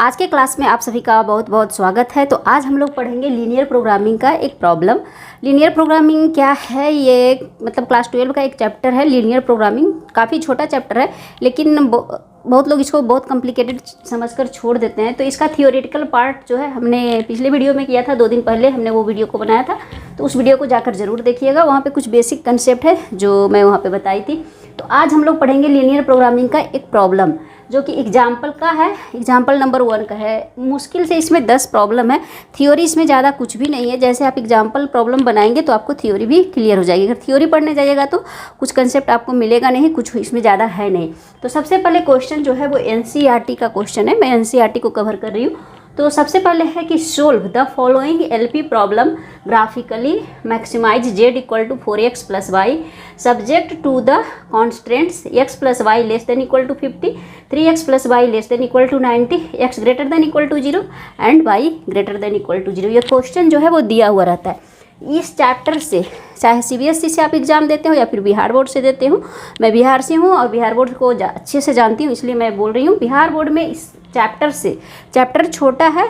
आज के क्लास में आप सभी का बहुत बहुत स्वागत है। तो आज हम लोग पढ़ेंगे लीनियर प्रोग्रामिंग का एक प्रॉब्लम। लीनियर प्रोग्रामिंग क्या है, ये मतलब क्लास 12 का एक चैप्टर है। लीनियर प्रोग्रामिंग काफ़ी छोटा चैप्टर है, लेकिन बहुत लोग इसको बहुत कॉम्प्लिकेटेड समझकर छोड़ देते हैं। तो इसका थियोरेटिकल पार्ट जो है हमने पिछले वीडियो में किया था, 2 दिन पहले हमने वो वीडियो को बनाया था। तो उस वीडियो को जाकर ज़रूर देखिएगा, वहाँ पे कुछ बेसिक कंसेप्ट है जो मैं वहाँ पे बताई थी। तो आज हम लोग पढ़ेंगे लीनियर प्रोग्रामिंग का एक प्रॉब्लम जो कि एग्जाम्पल का है, एग्जाम्पल नंबर 1 का है। मुश्किल से इसमें 10 प्रॉब्लम है, थ्योरी इसमें ज़्यादा कुछ भी नहीं है। जैसे आप एग्जाम्पल प्रॉब्लम बनाएंगे तो आपको थ्योरी भी क्लियर हो जाएगी। अगर थ्योरी पढ़ने जाइएगा तो कुछ कंसेप्ट आपको मिलेगा नहीं, कुछ इसमें ज़्यादा है नहीं। तो सबसे पहले क्वेश्चन जो है वो NCERT का क्वेश्चन है, मैं NCERT को कवर कर रही हूँ। तो सबसे पहले है कि solve the following LP problem graphically maximise z equal to 4x plus y subject to the constants x plus y less than equal to 50, 3x plus y less than equal to 90, x greater than equal to 0 and y greater than equal to 0। ये question जो है वो दिया हुआ रहता है इस chapter से। चाहे CBSE से आप एग्ज़ाम देते हो या फिर बिहार बोर्ड से देते हो। मैं बिहार से हूँ और बिहार बोर्ड को अच्छे से जानती हूँ, इसलिए मैं बोल रही हूँ। बिहार बोर्ड में इस चैप्टर से, चैप्टर छोटा है,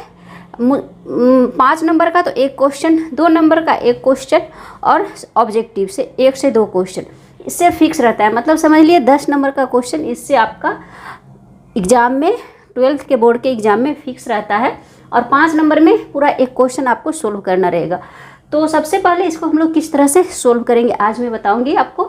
5 नंबर का तो 1 क्वेश्चन, 2 नंबर का 1 क्वेश्चन और ऑब्जेक्टिव से 1 से 2 क्वेश्चन इससे फिक्स रहता है। मतलब समझ लिए 10 नंबर का क्वेश्चन इससे आपका एग्ज़ाम में, 12th के बोर्ड के एग्ज़ाम में फिक्स रहता है। और 5 नंबर में पूरा 1 क्वेश्चन आपको सोल्व करना रहेगा। तो सबसे पहले इसको हम लोग किस तरह से सोल्व करेंगे आज मैं बताऊंगी आपको।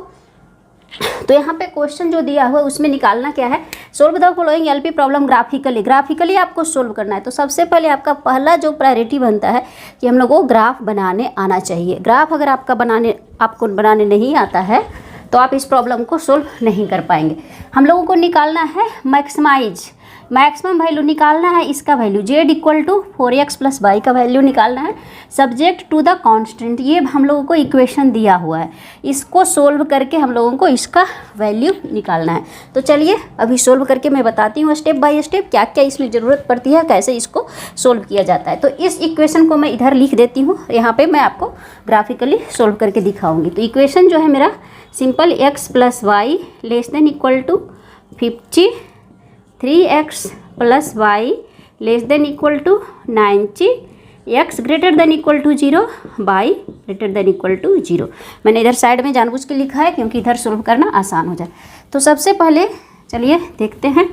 तो यहाँ पे क्वेश्चन जो दिया हुआ है उसमें निकालना क्या है, solve the following LP problem graphically आपको सोल्व करना है। तो सबसे पहले आपका पहला जो प्रायोरिटी बनता है कि हम लोग को ग्राफ बनाने आना चाहिए। ग्राफ अगर आपको बनाने नहीं आता है तो आप इस प्रॉब्लम को सोल्व नहीं कर पाएंगे। हम लोगों को निकालना है मैक्सिमम वैल्यू निकालना है, इसका value z equal to 4x plus y का वैल्यू निकालना है सब्जेक्ट टू द कांस्टेंट। ये हम लोगों को इक्वेशन दिया हुआ है, इसको सोल्व करके हम लोगों को इसका वैल्यू निकालना है। तो चलिए अभी सोल्व करके मैं बताती हूँ स्टेप बाय स्टेप क्या क्या इसमें ज़रूरत पड़ती है, कैसे इसको सोल्व किया जाता है। तो इस इक्वेशन को मैं इधर लिख देती हूँ, यहाँ पर मैं आपको ग्राफिकली सोल्व करके दिखाऊँगी। तो इक्वेशन जो है मेरा simple x plus y less than equal to 50, 3x plus y less than equal to 90, x greater than equal to 0, y greater than equal to 0। मैंने इधर साइड में जानबूझ के लिखा है क्योंकि इधर सोल्व करना आसान हो जाए। तो सबसे पहले चलिए देखते हैं।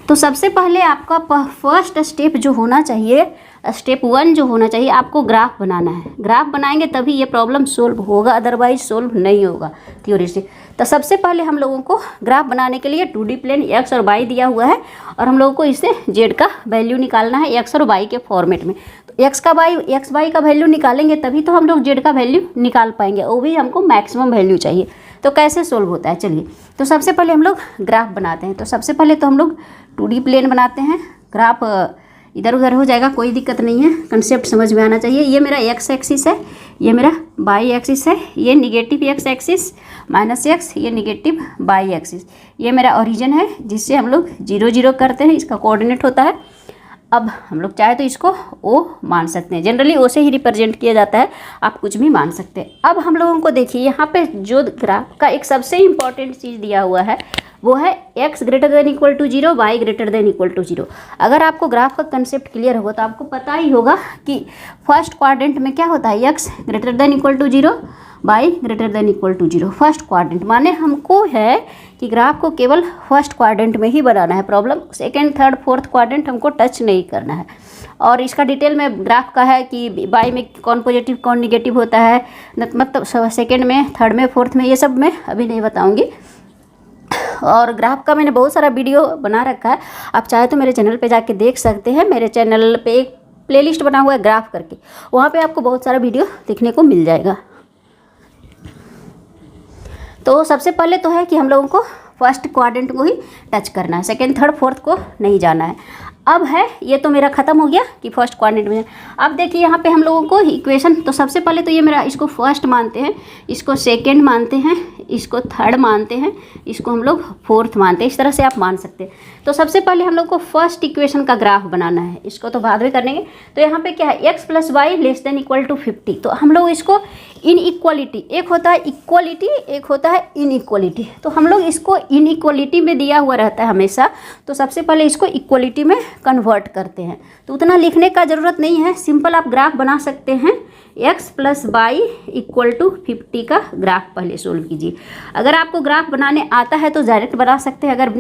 तो सबसे पहले आपका फर्स्ट स्टेप जो होना चाहिए, स्टेप 1 जो होना चाहिए, आपको ग्राफ बनाना है। ग्राफ बनाएंगे तभी ये प्रॉब्लम सोल्व होगा, अदरवाइज सोल्व नहीं होगा थ्योरी से। तो सबसे पहले हम लोगों को ग्राफ बनाने के लिए 2D प्लेन x और y दिया हुआ है और हम लोगों को इससे z का वैल्यू निकालना है x और y के फॉर्मेट में। तो x y का वैल्यू निकालेंगे तभी तो हम लोग z का वैल्यू निकाल पाएंगे, वो भी हमको मैक्सिमम वैल्यू चाहिए। तो कैसे सोल्व होता है, चलिए। तो सबसे पहले हम लोग ग्राफ बनाते हैं। तो सबसे पहले तो हम लोग 2D प्लेन बनाते हैं। ग्राफ इधर उधर हो जाएगा, कोई दिक्कत नहीं है, कंसेप्ट समझ में आना चाहिए। ये मेरा x एक्सिस है, ये मेरा y एक्सिस है, ये negative x axis minus x, ये निगेटिव y एक्सिस। ये मेरा ओरिजिन है जिससे हम लोग 0 0 करते हैं, इसका कोऑर्डिनेट होता है। अब हम लोग चाहे तो इसको O मान सकते हैं, जनरली O से ही रिप्रेजेंट किया जाता है, आप कुछ भी मान सकते हैं। अब हम लोगों को देखिए यहाँ पे जो ग्राफ का एक सबसे इम्पॉर्टेंट चीज़ दिया हुआ है वो है x greater than equal to 0, y greater than equal to 0। अगर आपको ग्राफ का कंसेप्ट क्लियर होगा तो आपको पता ही होगा कि फर्स्ट क्वाड्रेंट में क्या होता है, x greater than equal to 0, y greater than equal to 0। First quadrant माने हमको है कि ग्राफ को केवल फर्स्ट क्वाड्रेंट में ही बनाना है। Problem second, third, fourth quadrant हमको टच नहीं करना है। और इसका डिटेल में ग्राफ का है कि y में कौन पॉजिटिव कौन निगेटिव होता है, मतलब सेकेंड में, थर्ड में, फोर्थ में, ये सब मैं अभी नहीं बताऊँगी। और ग्राफ का मैंने बहुत सारा वीडियो बना रखा है, आप चाहे तो मेरे चैनल पे जाके देख सकते हैं। मेरे चैनल पे एक प्लेलिस्ट बना हुआ है ग्राफ करके, वहाँ पे आपको बहुत सारा वीडियो देखने को मिल जाएगा। तो सबसे पहले तो है कि हम लोगों को फर्स्ट क्वाड्रेंट को ही टच करना है, सेकेंड, थर्ड, फोर्थ को नहीं जाना है। अब है ये तो मेरा ख़त्म हो गया कि फर्स्ट क्वाड्रेंट में। अब देखिए यहाँ पे हम लोगों को इक्वेशन, तो सबसे पहले तो ये मेरा, इसको फर्स्ट मानते हैं, इसको सेकंड मानते हैं, इसको थर्ड मानते हैं, इसको हम लोग फोर्थ मानते हैं। इस तरह से आप मान सकते हैं। तो सबसे पहले हम लोग को फर्स्ट इक्वेशन का ग्राफ बनाना है, इसको तो बाद में करेंगे। तो यहाँ पे क्या है, x plus y less than equal to 50। तो हम लोग इसको इन इक्वलिटी, एक होता है इक्वलिटी, एक होता है इन इक्वलिटी, तो हम लोग इसको इन इक्वलिटी में दिया हुआ रहता है हमेशा, तो सबसे पहले इसको इक्वलिटी में कन्वर्ट करते हैं। तो उतना लिखने का ज़रूरत नहीं है, सिंपल आप ग्राफ बना सकते हैं। x plus y equal to 50 का ग्राफ पहले सोल्व कीजिए। अगर आपको ग्राफ बनाने आता है तो डायरेक्ट बना सकते हैं, अगर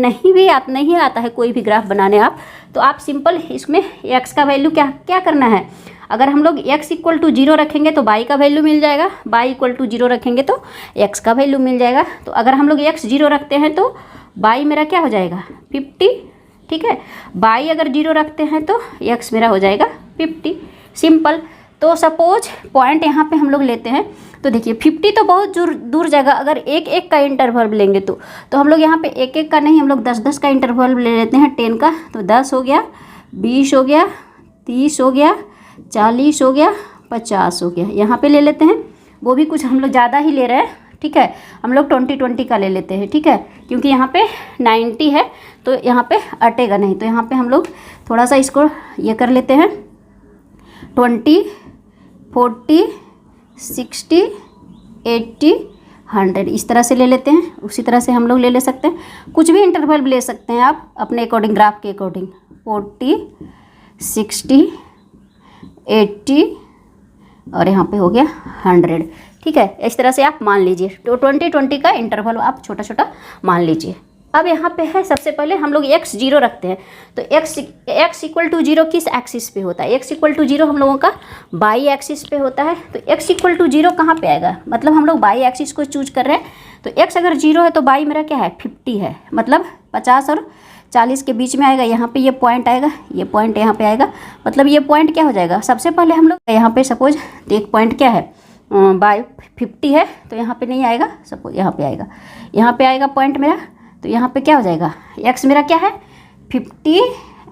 नहीं आता है कोई भी ग्राफ बनाने आप, तो आप सिंपल इसमें x का वैल्यू क्या करना है, अगर हम लोग x इक्वल टू 0 रखेंगे तो y का वैल्यू मिल जाएगा, y इक्वल टू 0 रखेंगे तो x का वैल्यू मिल जाएगा। तो अगर हम लोग x 0 रखते हैं तो y मेरा क्या हो जाएगा 50, ठीक है। y अगर 0 रखते हैं तो x मेरा हो जाएगा 50, सिंपल। तो सपोज पॉइंट यहाँ पे हम लोग लेते हैं, तो देखिए 50 तो बहुत दूर जाएगा, अगर एक एक का इंटरवल लेंगे तो हम लोग यहाँ पे एक एक का नहीं, हम लोग 10-10 का इंटरवल ले लेते हैं, 10 का। तो 10 हो गया, 20 हो गया, 30 हो गया, 40 हो गया, 50 हो गया, यहाँ पे ले लेते हैं। वो भी कुछ हम लोग ज़्यादा ही ले रहे हैं, ठीक है, हम लोग 20-20 का ले लेते हैं, ठीक है, क्योंकि यहाँ पे 90 है तो यहाँ पे अटेगा नहीं। तो यहाँ पे हम लोग थोड़ा सा इसको ये कर लेते हैं, 20, 40, 60, 80, 100 इस तरह से ले लेते हैं। उसी तरह से हम लोग ले सकते हैं, कुछ भी इंटरवल ले सकते हैं आप अपने अकॉर्डिंग, ग्राफ के अकॉर्डिंग। 40, 60, 80 और यहाँ पे हो गया 100, ठीक है। इस तरह से आप मान लीजिए, तो 20-20 का इंटरवल आप छोटा छोटा मान लीजिए। अब यहाँ पे है, सबसे पहले हम लोग x 0 रखते हैं, तो x इक्वल टू 0 किस एक्सिस पे होता है, x इक्वल टू 0 हम लोगों का बाई एक्सिस पे होता है। तो x इक्वल टू 0 कहाँ पे आएगा, मतलब हम लोग बाई एक्सिस को चूज कर रहे हैं, तो x अगर 0 है तो बाई मेरा क्या है 50 है, मतलब 50 और 40 के बीच में आएगा। यहाँ पे ये पॉइंट आएगा, ये पॉइंट यहाँ पे आएगा, मतलब ये पॉइंट क्या हो जाएगा, सबसे पहले हम लोग यहाँ पे सपोज एक पॉइंट क्या है बाई 50 है, तो यहाँ पे नहीं आएगा, सपोज यहाँ पे आएगा, यहाँ पे आएगा पॉइंट मेरा। तो यहाँ पे क्या हो जाएगा, x मेरा क्या है 50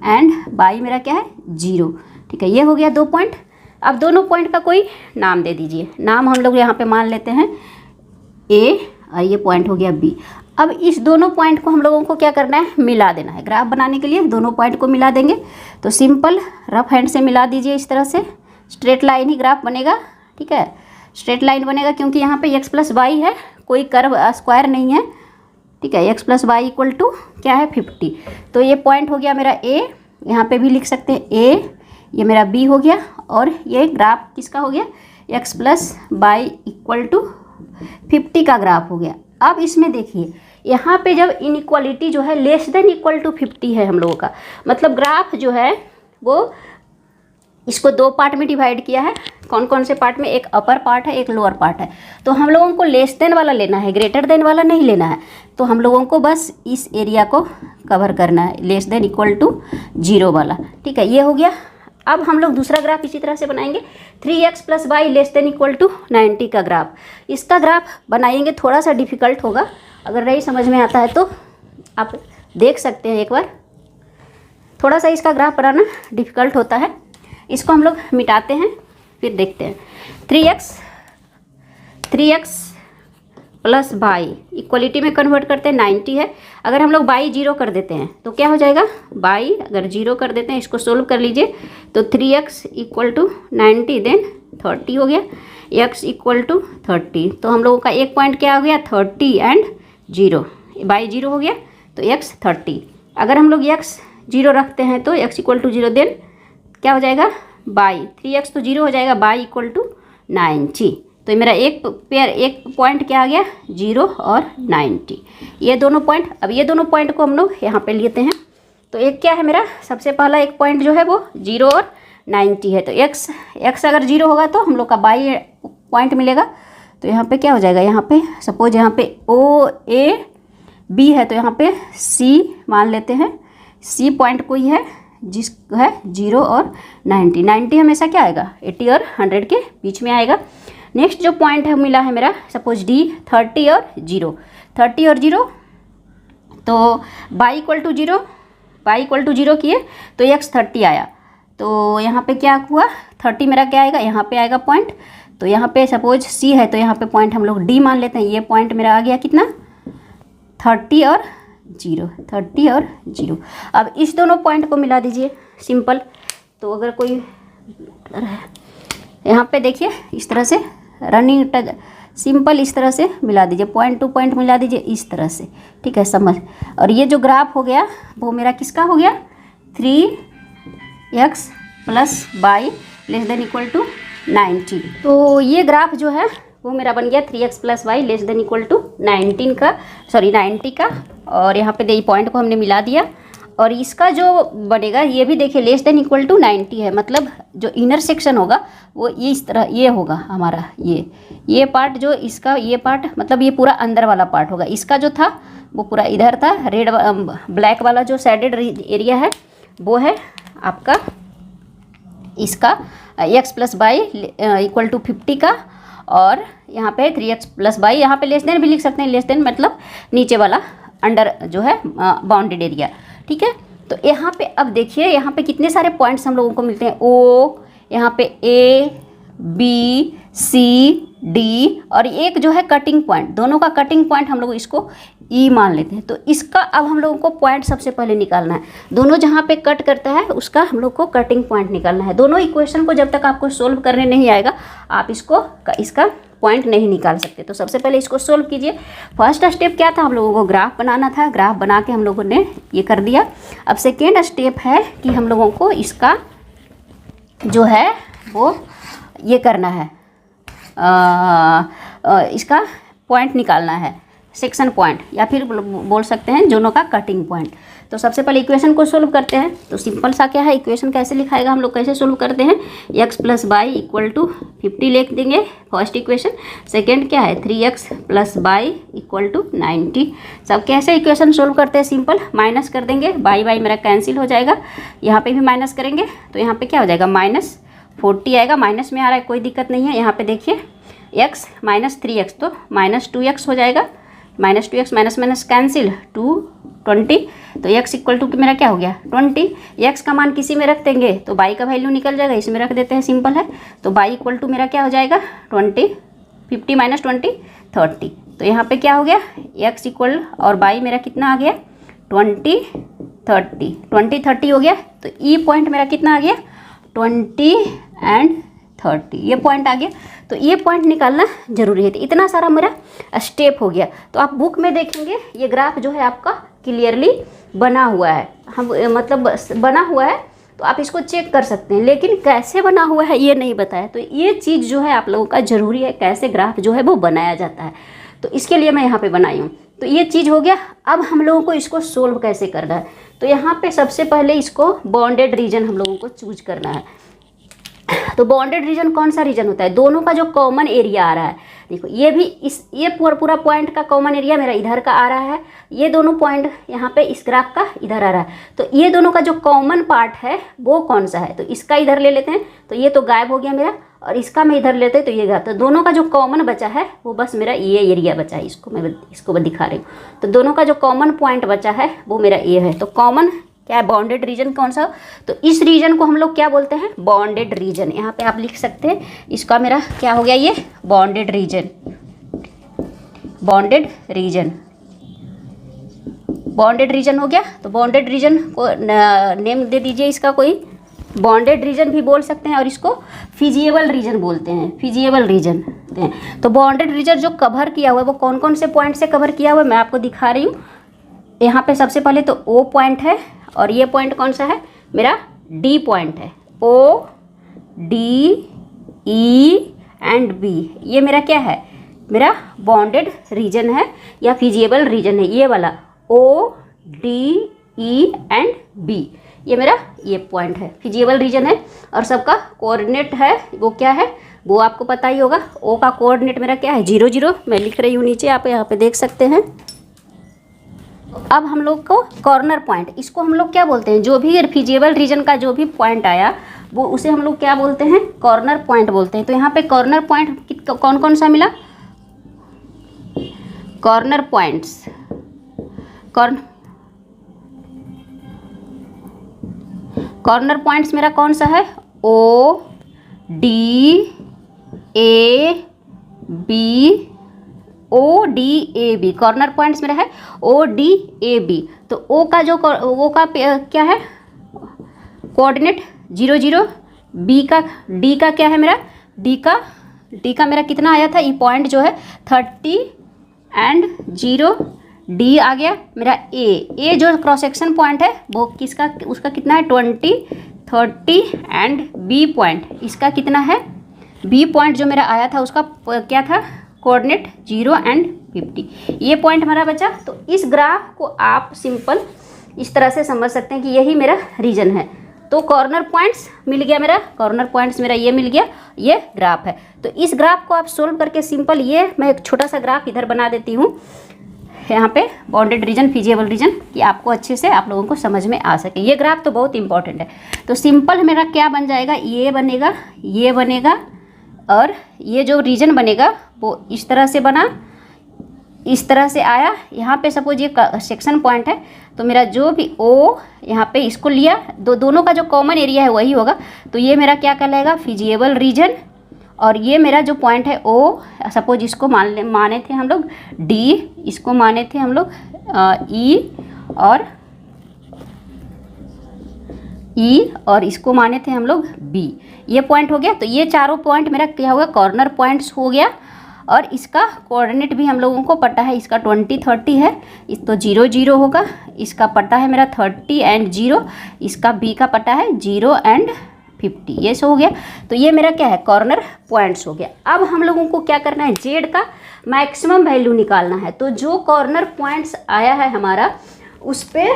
एंड y मेरा क्या है 0, ठीक है। ये हो गया 2 पॉइंट। अब दोनों पॉइंट का कोई नाम दे दीजिए, नाम हम लोग यहाँ पे मान लेते हैं a और ये पॉइंट हो गया b। अब इस दोनों पॉइंट को हम लोगों को क्या करना है, मिला देना है। ग्राफ बनाने के लिए दोनों पॉइंट को मिला देंगे, तो सिंपल रफ हैंड से मिला दीजिए। इस तरह से स्ट्रेट लाइन ही ग्राफ बनेगा, ठीक है, स्ट्रेट लाइन बनेगा, क्योंकि यहाँ पे x प्लस वाई है, कोई कर्व स्क्वायर नहीं है, ठीक है। x plus y equal to क्या है 50। तो ये पॉइंट हो गया मेरा a, यहाँ पे भी लिख सकते हैं a, ये मेरा b हो गया, और ये ग्राफ किसका हो गया, x plus y equal to 50 का ग्राफ हो गया। अब इसमें देखिए, यहाँ पे जब इनइक्वालिटी जो है लेस देन इक्वल टू 50 है हम लोगों का, मतलब ग्राफ जो है वो इसको 2 पार्ट में डिवाइड किया है। कौन कौन से पार्ट में, एक अपर पार्ट है, एक लोअर पार्ट है। तो हम लोगों को लेस देन वाला लेना है, ग्रेटर देन वाला नहीं लेना है। तो हम लोगों को बस इस एरिया को कवर करना है, लेस देन इक्वल टू 0 वाला, ठीक है। ये हो गया। अब हम लोग दूसरा ग्राफ इसी तरह से बनाएंगे, 3x plus y less than equal to 90 का ग्राफ। इसका ग्राफ बनाएंगे, थोड़ा सा डिफ़िकल्ट होगा, अगर नहीं समझ में आता है तो आप देख सकते हैं एक बार। थोड़ा सा इसका ग्राफ बनाना डिफ़िकल्ट होता है, इसको हम लोग मिटाते हैं फिर देखते हैं। 3x प्लस वाई इक्वलिटी में कन्वर्ट करते हैं, 90 है। अगर हम लोग बाई 0 कर देते हैं तो क्या हो जाएगा, बाई अगर 0 कर देते हैं, इसको सोल्व कर लीजिए, तो 3x इक्वल टू 90 देन 30 हो गया, x इक्वल टू 30। तो हम लोगों का एक पॉइंट क्या हो गया 30 एंड 0, बाई 0 हो गया, तो x 30। अगर हम लोग x 0 रखते हैं तो x इक्वल टू 0 देन क्या हो जाएगा, बाई 3x तो 0 हो जाएगा, बाई इक्वल टू 90। तो मेरा एक पॉइंट क्या आ गया 0 और 90, ये दोनों पॉइंट। अब ये दोनों पॉइंट को हम लोग यहाँ पे लेते हैं, तो एक क्या है मेरा, सबसे पहला एक पॉइंट जो है वो 0 और 90 है। तो x अगर 0 होगा तो हम लोग का बाई पॉइंट मिलेगा। तो यहाँ पे क्या हो जाएगा, यहाँ पे सपोज यहाँ पे OAB है, तो यहाँ पे C मान लेते हैं, C पॉइंट कोई है जिस है 0 और 90 हमेशा क्या आएगा 80 और 100 के बीच में आएगा। नेक्स्ट जो पॉइंट है मिला है मेरा सपोज D 30 और 0, तो y equal to 0, y equal to 0 किए तो x 30 आया। तो यहाँ पे क्या हुआ, 30 मेरा क्या आएगा, यहाँ पे आएगा पॉइंट। तो यहाँ पे सपोज c है तो यहाँ पे पॉइंट हम लोग d मान लेते हैं। ये पॉइंट मेरा आ गया कितना, 30 और 0, 30 और 0। अब इस दोनों पॉइंट को मिला दीजिए, सिंपल। तो अगर कोई यहाँ पे देखिए इस तरह से रनिंग टच, सिंपल इस तरह से मिला दीजिए, पॉइंट टू पॉइंट मिला दीजिए इस तरह से, ठीक है, समझ। और ये जो ग्राफ हो गया वो मेरा किसका हो गया, 3x plus y less than equal to 19। तो ये ग्राफ जो है वो मेरा बन गया 3x plus y less than equal to 90 का। और यहाँ पे देखिए पॉइंट को हमने मिला दिया। और इसका जो बनेगा ये भी देखिए लेस देन इक्वल टू 90 है, मतलब जो इनर सेक्शन होगा वो ये इस तरह ये होगा हमारा, ये पार्ट जो इसका, ये पार्ट मतलब ये पूरा अंदर वाला पार्ट होगा। इसका जो था वो पूरा इधर था, रेड ब्लैक वाला जो साइडेड एरिया है वो है आपका इसका x plus y equal to 50 का। और यहाँ पे 3x प्लस वाई, यहाँ पे लेस देन भी लिख सकते हैं, लेस देन मतलब नीचे वाला अंडर जो है बाउंडेड एरिया, ठीक है। तो यहाँ पे अब देखिए यहाँ पे कितने सारे पॉइंट्स हम लोगों को मिलते हैं, ओ, यहाँ पे A B C D और एक जो है कटिंग पॉइंट, दोनों का कटिंग पॉइंट हम लोग इसको E मान लेते हैं। तो इसका अब हम लोगों को पॉइंट सबसे पहले निकालना है, दोनों जहाँ पे कट करता है उसका हम लोग को कटिंग पॉइंट निकालना है। दोनों इक्वेशन को जब तक आपको सोल्व करने नहीं आएगा आप इसका पॉइंट नहीं निकाल सकते। तो सबसे पहले इसको सोल्व कीजिए। फर्स्ट स्टेप क्या था, हम लोगों को ग्राफ बनाना था, ग्राफ बना के हम लोगों ने ये कर दिया। अब सेकेंड स्टेप है कि हम लोगों को इसका जो है वो ये करना है, इसका पॉइंट निकालना है, सेक्शन पॉइंट, या फिर बोल सकते हैं दोनों का कटिंग पॉइंट। तो सबसे पहले इक्वेशन को सोल्व करते हैं। तो सिंपल सा क्या है, इक्वेशन कैसे लिखाएगा, हम लोग कैसे सोल्व करते हैं, x plus y equal to 50 लिख देंगे फर्स्ट इक्वेशन। सेकेंड क्या है 3x plus y equal to 90। सब कैसे इक्वेशन सोल्व करते हैं, सिंपल माइनस कर देंगे, बाई बाई मेरा कैंसिल हो जाएगा, यहाँ पे भी माइनस करेंगे तो यहाँ पे क्या हो जाएगा -40 आएगा, माइनस में आ रहा है कोई दिक्कत नहीं है। यहाँ पे देखिए x माइनस 3x तो -2x हो जाएगा, -2x माइनस माइनस कैंसिल 20। तो x इक्वल टू मेरा क्या हो गया 20। x का मान किसी में रख देंगे तो y का वैल्यू निकल जाएगा, इसमें रख देते हैं, सिंपल है। तो y इक्वल टू मेरा क्या हो जाएगा 20, 50 माइनस 20 30। तो यहाँ पे क्या हो गया x इक्वल और y मेरा कितना आ गया 20 30 हो गया। तो ये पॉइंट मेरा कितना आ गया 20 एंड 30, ये पॉइंट आ गया। तो ये पॉइंट निकालना जरूरी है। तो इतना सारा मेरा स्टेप हो गया। तो आप बुक में देखेंगे ये ग्राफ जो है आपका क्लियरली बना हुआ है, हम मतलब बना हुआ है, तो आप इसको चेक कर सकते हैं, लेकिन कैसे बना हुआ है ये नहीं बताया। तो ये चीज़ जो है आप लोगों का ज़रूरी है, कैसे ग्राफ जो है वो बनाया जाता है, तो इसके लिए मैं यहाँ पे बनाई हूँ। तो ये चीज़ हो गया। अब हम लोगों को इसको सोल्व कैसे करना है, तो यहाँ पे सबसे पहले इसको बॉन्डेड रीजन हम लोगों को चूज करना है। तो बॉन्डेड रीजन कौन सा रीजन होता है, दोनों का जो कॉमन एरिया आ रहा है। देखो ये भी ये पूरा पॉइंट का कॉमन एरिया मेरा इधर का आ रहा है, ये दोनों पॉइंट यहाँ पे इस ग्राफ का इधर आ रहा है। तो ये दोनों का जो कॉमन पार्ट है वो कौन सा है, तो इसका इधर ले लेते हैं। तो ये तो गायब हो गया मेरा, और इसका मैं इधर लेते हैं तो ये गायब। तो दोनों का जो कॉमन बचा है वो बस मेरा ये एरिया बचा है, इसको मैं दिखा रही हूँ। तो दोनों का जो कॉमन पॉइंट बचा है वो मेरा ये है। तो कॉमन क्या है, बॉन्डेड रीजन कौन सा, तो इस रीजन को हम लोग क्या बोलते हैं बॉन्डेड रीजन। यहाँ पे आप लिख सकते हैं, इसका मेरा क्या हो गया ये बॉन्डेड रीजन, बॉन्डेड रीजन हो गया। तो बॉन्डेड रीजन को नेम दे दीजिए इसका, कोई बॉन्डेड रीजन भी बोल सकते हैं, और इसको फिजिएबल रीजन बोलते हैं, फिजिएबल रीजन। तो बॉन्डेड रीजन जो कवर किया हुआ है वो कौन कौन से पॉइंट से कवर किया हुआ है मैं आपको दिखा रही हूँ। यहाँ पे सबसे पहले तो O पॉइंट है, और ये पॉइंट कौन सा है मेरा D पॉइंट है, O D E and B, ये मेरा क्या है मेरा बॉन्डेड रीजन है या फिजिएबल रीजन है। ये वाला O D E and B, ये मेरा ये पॉइंट है, फिजिएबल रीजन है। और सबका कोऑर्डिनेट है वो क्या है वो आपको पता ही होगा। O का कोऑर्डिनेट मेरा क्या है 0 0, मैं लिख रही हूँ नीचे, आप यहाँ पे देख सकते हैं। अब हम लोग को कॉर्नर पॉइंट, इसको हम लोग क्या बोलते हैं, जो भी फिजिएबल रीजन का जो भी पॉइंट आया वो उसे हम लोग क्या बोलते हैं कॉर्नर पॉइंट बोलते हैं। तो यहाँ पे कॉर्नर पॉइंट कौन कौन सा मिला, कॉर्नर पॉइंट्स कॉर्नर पॉइंट्स मेरा कौन सा है, O D A B, O D A B, corner points मेरा है ओ डी ए बी। तो ओ का जो ओ का क्या है कोऑर्डिनेट 0 0, बी का डी का क्या है मेरा डी का मेरा कितना आया था, ये पॉइंट जो है 30 एंड 0, डी आ गया मेरा ए जो क्रॉस सेक्शन पॉइंट है वो किसका, उसका कितना है 20 30 एंड बी पॉइंट इसका कितना है, बी पॉइंट जो मेरा आया था उसका क्या था कोऑर्डिनेट 0 एंड 50, ये पॉइंट हमारा बचा। तो इस ग्राफ को आप सिंपल इस तरह से समझ सकते हैं कि यही मेरा रीजन है। तो कॉर्नर पॉइंट्स मिल गया मेरा, कॉर्नर पॉइंट्स मेरा ये मिल गया, ये ग्राफ है। तो इस ग्राफ को आप सोल्व करके सिंपल ये मैं एक छोटा सा ग्राफ इधर बना देती हूँ यहाँ पे बाउंडेड रीजन फिजिबल रीजन, कि आपको अच्छे से आप लोगों को समझ में आ सके। ये ग्राफ तो बहुत इंपॉर्टेंट है। तो सिंपल मेरा क्या बन जाएगा, ये बनेगा और ये जो रीजन बनेगा वो इस तरह से बना, इस तरह से आया। यहाँ पे सपोज ये सेक्शन पॉइंट है तो मेरा जो भी ओ यहाँ पे इसको लिया, दोनों का जो कॉमन एरिया है वही होगा। तो ये मेरा क्या कहलाएगा फिजिबल रीजन, और ये मेरा जो पॉइंट है ओ, सपोज इसको माने थे हम लोग डी, इसको माने थे हम लोग ई और इसको माने थे हम लोग बी, ये पॉइंट हो गया। तो ये चारों पॉइंट मेरा क्या होगा कॉर्नर पॉइंट्स हो गया। और इसका कोऑर्डिनेट भी हम लोगों को पता है, इसका 20 30 है, इस तो 0 0 होगा, इसका पता है मेरा 30 एंड 0, इसका बी का पता है 0 एंड 50, ये सो हो गया। तो ये मेरा क्या है कॉर्नर पॉइंट्स हो गया। अब हम लोगों को क्या करना है, जेड का मैक्सिमम वैल्यू निकालना है। तो जो कॉर्नर पॉइंट्स आया है हमारा उस पर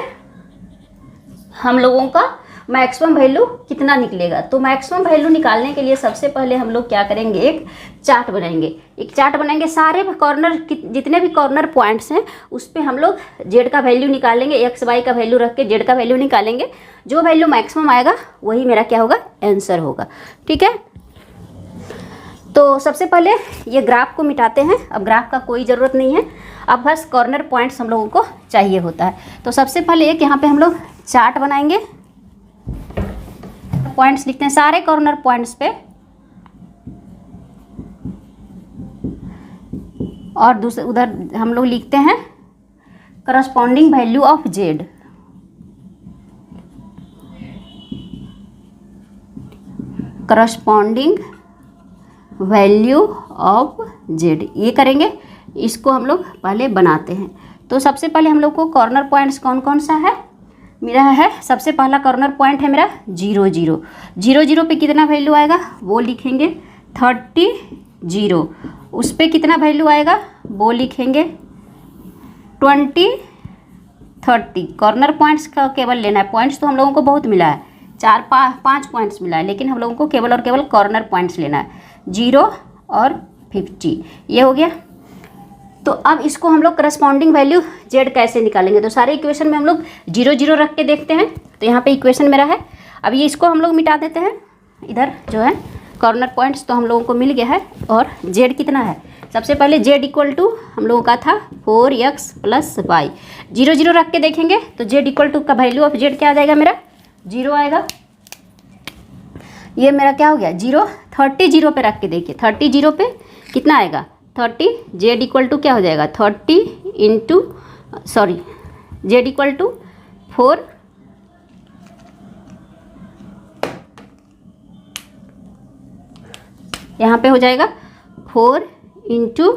हम लोगों का मैक्सिमम वैल्यू कितना निकलेगा। तो मैक्सिमम वैल्यू निकालने के लिए सबसे पहले हम लोग क्या करेंगे, एक चार्ट बनाएंगे, सारे कॉर्नर जितने भी कॉर्नर पॉइंट्स हैं उस पर हम लोग जेड का वैल्यू निकालेंगे, एक्स वाई का वैल्यू रख के जेड का वैल्यू निकालेंगे। जो वैल्यू मैक्सिमम आएगा वही मेरा क्या होगा आंसर होगा। ठीक है, तो सबसे पहले ये ग्राफ को मिटाते हैं। अब ग्राफ का कोई ज़रूरत नहीं है, अब बस कॉर्नर पॉइंट्स हम लोगों को चाहिए होता है। तो सबसे पहले एक यहाँ पे हम लोग चार्ट बनाएंगे, पॉइंट्स लिखते हैं सारे कॉर्नर पॉइंट्स पे, और दूसरे उधर हम लोग लिखते हैं corresponding value of Z. Corresponding value of Z ये करेंगे, इसको हम लोग पहले बनाते हैं। तो सबसे पहले हम लोग को कॉर्नर पॉइंट्स कौन कौन सा है मेरा है, सबसे पहला कॉर्नर पॉइंट है मेरा 0 0 0 0 पे कितना वैल्यू आएगा वो लिखेंगे 30 0, उस पे कितना वैल्यू आएगा वो लिखेंगे 20 30। कॉर्नर पॉइंट्स का केवल लेना है, पॉइंट्स तो हम लोगों को बहुत मिला है, 4-5 पॉइंट्स मिला है, लेकिन हम लोगों को केवल और केवल कॉर्नर पॉइंट्स लेना है 0 और 50, ये हो गया। तो अब इसको हम लोग करस्पॉन्डिंग वैल्यू जेड कैसे निकालेंगे, तो सारे इक्वेशन में हम लोग 0 0 रख के देखते हैं। तो यहाँ पे इक्वेशन मेरा है, अब ये इसको हम लोग मिटा देते हैं, इधर जो है कॉर्नर पॉइंट्स तो हम लोगों को मिल गया है। और जेड कितना है, सबसे पहले जेड इक्वल टू हम लोगों का था 4x + y, 0 0 रख के देखेंगे तो जेड इक्वल टू का वैल्यू ऑफ जेड क्या आ जाएगा मेरा 0 आएगा। ये मेरा क्या हो गया 0, 30 0 पे रख के देखिए, 30 0 पे कितना आएगा 30, जेड इक्वल टू क्या हो जाएगा 30 इंटू जेड इक्वल टू 4 यहाँ पे हो जाएगा 4 इंटू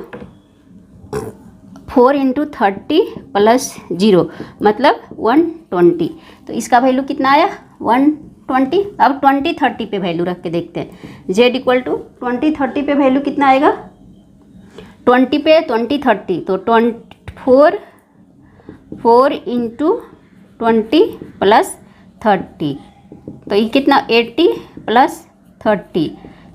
30 + 0 मतलब 120। तो इसका वैल्यू कितना आया 120। अब 20 30 पे वैल्यू रख के देखते हैं, जेड इक्वल टू 20 30 पे वैल्यू कितना आएगा 20 पे 20 30, तो 4 इंटू 20 + 30, तो ये कितना 80 + 30,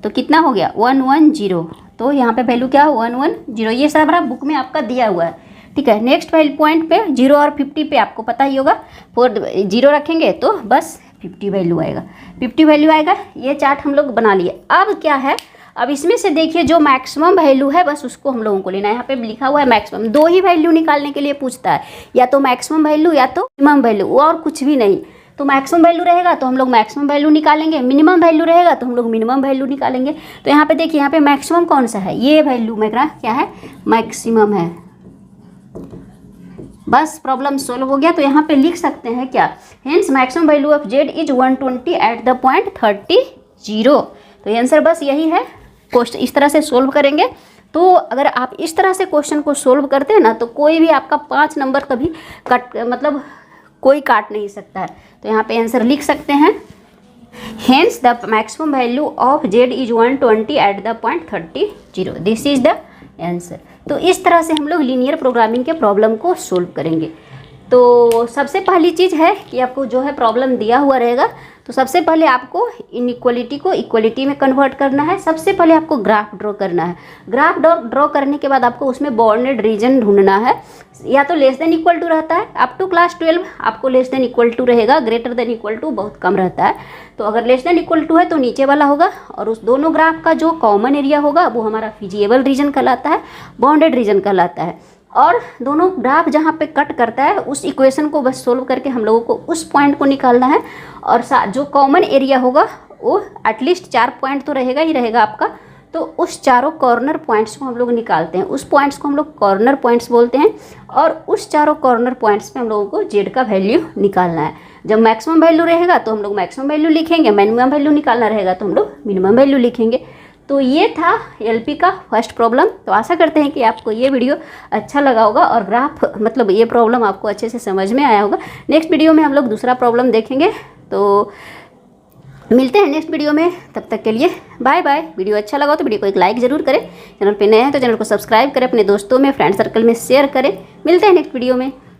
तो कितना हो गया 110। तो यहाँ पे वैल्यू क्या हो 110, ये सारा बुक में आपका दिया हुआ है। ठीक है, नेक्स्ट वैल्यू पॉइंट पे 0 और 50 पे आपको पता ही होगा, 4 0 रखेंगे तो बस 50 वैल्यू आएगा, 50 वैल्यू आएगा। ये चार्ट हम लोग बना लिए। अब क्या है, अब इसमें से देखिए जो मैक्सिमम वैल्यू है बस उसको हम लोगों को लेना है। यहाँ पे लिखा हुआ है मैक्सिमम, 2 ही वैल्यू निकालने के लिए पूछता है, या तो मैक्सिमम वैल्यू या तो मिनिमम वैल्यू, और कुछ भी नहीं। तो मैक्सिमम वैल्यू रहेगा तो हम लोग मैक्सिमम वैल्यू निकालेंगे, मिनिमम वैल्यू रहेगा तो हम लोग मिनिमम वैल्यू निकालेंगे। तो यहाँ पे देखिए, यहाँ पे मैक्सिमम कौन सा है, ये वैल्यू मेरा क्या है, मैक्सिमम है। बस प्रॉब्लम सोल्व हो गया। तो यहाँ पे लिख सकते हैं क्या, hence maximum value of Z is 120 at the point 30। तो आंसर बस यही है। क्वेश्चन इस तरह से सोल्व करेंगे। तो अगर आप इस तरह से क्वेश्चन को सोल्व करते हैं ना, तो कोई भी आपका 5 नंबर कभी कट मतलब कोई काट नहीं सकता है। तो यहाँ पे आंसर लिख सकते हैं, hence the maximum value of Z is 120 at the point 30। This is the answer. तो इस तरह से हम लोग लीनियर प्रोग्रामिंग के प्रॉब्लम को सोल्व करेंगे। तो सबसे पहली चीज़ है कि आपको जो है प्रॉब्लम दिया हुआ रहेगा, तो सबसे पहले आपको इनइक्वलिटी को इक्वलिटी में कन्वर्ट करना है। सबसे पहले आपको ग्राफ ड्रॉ करना है। ग्राफ ड्रॉ करने के बाद आपको उसमें बाउंडेड रीजन ढूंढना है। या तो लेस देन इक्वल टू रहता है, अप टू क्लास 12 आपको लेस देन इक्वल टू रहेगा, ग्रेटर देन इक्वल टू बहुत कम रहता है। तो अगर लेस देन इक्वल टू है तो नीचे वाला होगा, और उस दोनों ग्राफ का जो कॉमन एरिया होगा वो हमारा फिजिएबल रीजन कहलाता है, बाउंडेड रीजन कहलाता है। और दोनों ग्राफ जहाँ पे कट करता है उस इक्वेशन को बस सोल्व करके हम लोगों को उस पॉइंट को निकालना है। और जो कॉमन एरिया होगा वो एटलीस्ट 4 पॉइंट तो रहेगा ही रहेगा आपका। तो उस चारों कॉर्नर पॉइंट्स को हम लोग निकालते हैं, उस पॉइंट्स को हम लोग कॉर्नर पॉइंट्स बोलते हैं। और उस चारों कॉर्नर पॉइंट्स पे हम लोगों को जेड का वैल्यू निकालना है। जब मैक्सिमम वैल्यू रहेगा तो हम लोग मैक्सिमम वैल्यू लिखेंगे, मिनिमम वैल्यू निकालना रहेगा तो हम लोग मिनिमम वैल्यू लिखेंगे। तो ये था एलपी का फर्स्ट प्रॉब्लम। तो आशा करते हैं कि आपको ये वीडियो अच्छा लगा होगा और ग्राफ मतलब ये प्रॉब्लम आपको अच्छे से समझ में आया होगा। नेक्स्ट वीडियो में हम लोग दूसरा प्रॉब्लम देखेंगे। तो मिलते हैं नेक्स्ट वीडियो में, तब तक के लिए बाय बाय। वीडियो अच्छा लगा तो वीडियो को एक लाइक ज़रूर करें, चैनल पे नए हैं तो चैनल को सब्सक्राइब करें, अपने दोस्तों में फ्रेंड सर्कल में शेयर करें। मिलते हैं नेक्स्ट वीडियो में।